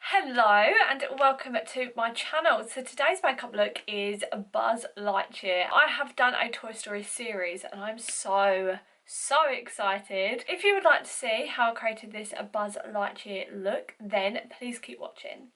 Hello and welcome to my channel. So today's makeup look is Buzz Lightyear. I have done a Toy Story series and I'm so excited. If you would like to see how I created this Buzz Lightyear look, then please keep watching.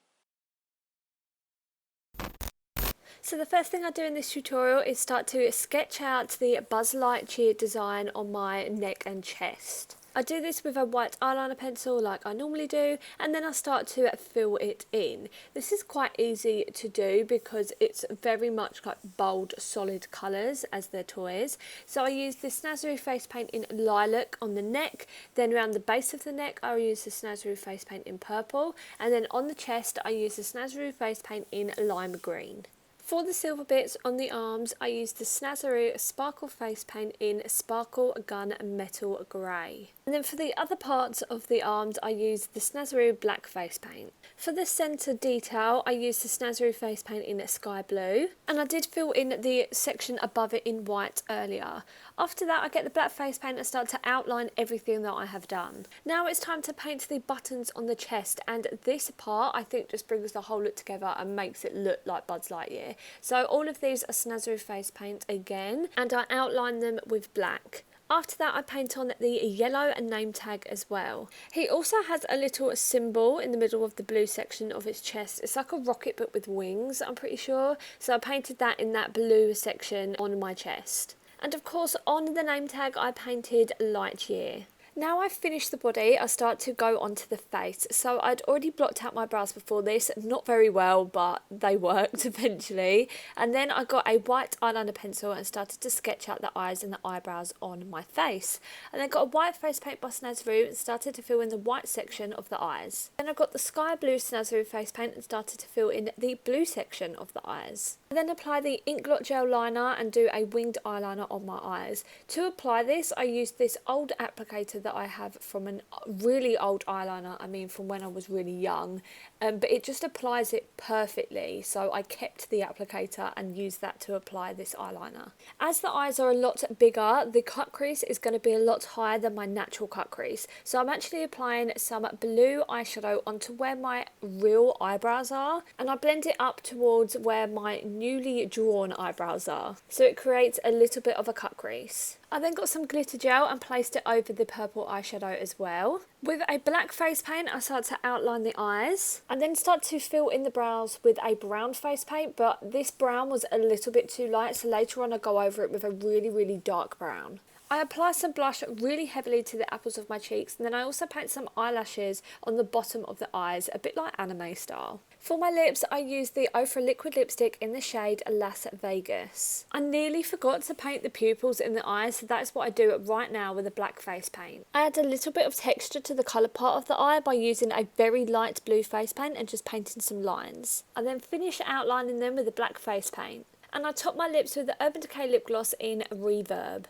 So the first thing I do in this tutorial is start to sketch out the Buzz Lightyear design on my neck and chest. I do this with a white eyeliner pencil like I normally do, and then I start to fill it in. This is quite easy to do because it's very much like bold solid colours as their toys. So I use the Snazzy face paint in lilac on the neck, then around the base of the neck I use the Snazzy face paint in purple, and then on the chest I use the Snazzy face paint in lime green. For the silver bits on the arms, I used the Snazzy Sparkle Face Paint in Sparkle Gun Metal Grey. And then for the other parts of the arms, I used the Snazzy Black Face Paint. For the centre detail, I used the Snazzy Face Paint in Sky Blue. And I did fill in the section above it in white earlier. After that, I get the black face paint and start to outline everything that I have done. Now it's time to paint the buttons on the chest, and this part I think just brings the whole look together and makes it look like Buzz Lightyear. So all of these are Snazzy face paint again, and I outline them with black. After that I paint on the yellow and name tag as well. He also has a little symbol in the middle of the blue section of his chest. It's like a rocket but with wings, I'm pretty sure. So I painted that in that blue section on my chest. And of course on the name tag I painted Lightyear. Now I've finished the body, I start to go onto the face. So I'd already blocked out my brows before this, not very well, but they worked eventually. And then I got a white eyeliner pencil and started to sketch out the eyes and the eyebrows on my face. And then got a white face paint by Snazzy and started to fill in the white section of the eyes. Then I got the sky blue Snazzy face paint and started to fill in the blue section of the eyes. I then apply the ink blot gel liner and do a winged eyeliner on my eyes. To apply this, I used this old applicator that I have from a really old eyeliner, I mean from when I was really young, but it just applies it perfectly, so I kept the applicator and used that to apply this eyeliner. As the eyes are a lot bigger, the cut crease is going to be a lot higher than my natural cut crease, so I'm actually applying some blue eyeshadow onto where my real eyebrows are, and I blend it up towards where my newly drawn eyebrows are, so it creates a little bit of a cut crease. I then got some glitter gel and placed it over the purple eyeshadow as well. With a black face paint I start to outline the eyes and then start to fill in the brows with a brown face paint, but this brown was a little bit too light, so later on I go over it with a really dark brown. I apply some blush really heavily to the apples of my cheeks, and then I also paint some eyelashes on the bottom of the eyes, a bit like anime style. For my lips, I used the Ofra liquid lipstick in the shade Las Vegas. I nearly forgot to paint the pupils in the eyes, so that's what I do right now with a black face paint. I add a little bit of texture to the colour part of the eye by using a very light blue face paint and just painting some lines. I then finish outlining them with a black face paint. And I top my lips with the Urban Decay lip gloss in Reverb.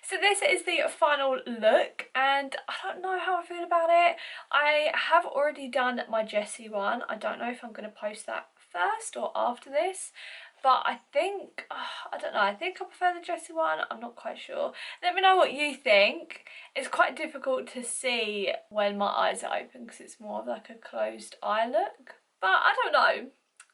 So this is the final look, and I don't know how I feel about it. I have already done my Jessie one. I don't know if I'm going to post that first or after this, but I think, I don't know, I think I prefer the Jessie one. I'm not quite sure. Let me know what you think. It's quite difficult to see when my eyes are open because it's more of like a closed eye look, but I don't know.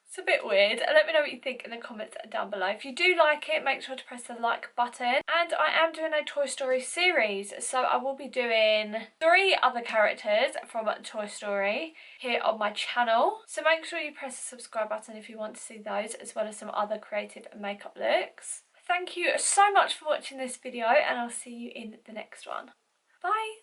It's a bit weird. Let me know what you think in the comments down below. If you do like it, make sure to press the like button. And I am doing a Toy Story series, so I will be doing 3 other characters from Toy Story here on my channel. So make sure you press the subscribe button if you want to see those, as well as some other creative makeup looks. Thank you so much for watching this video, and I'll see you in the next one. Bye!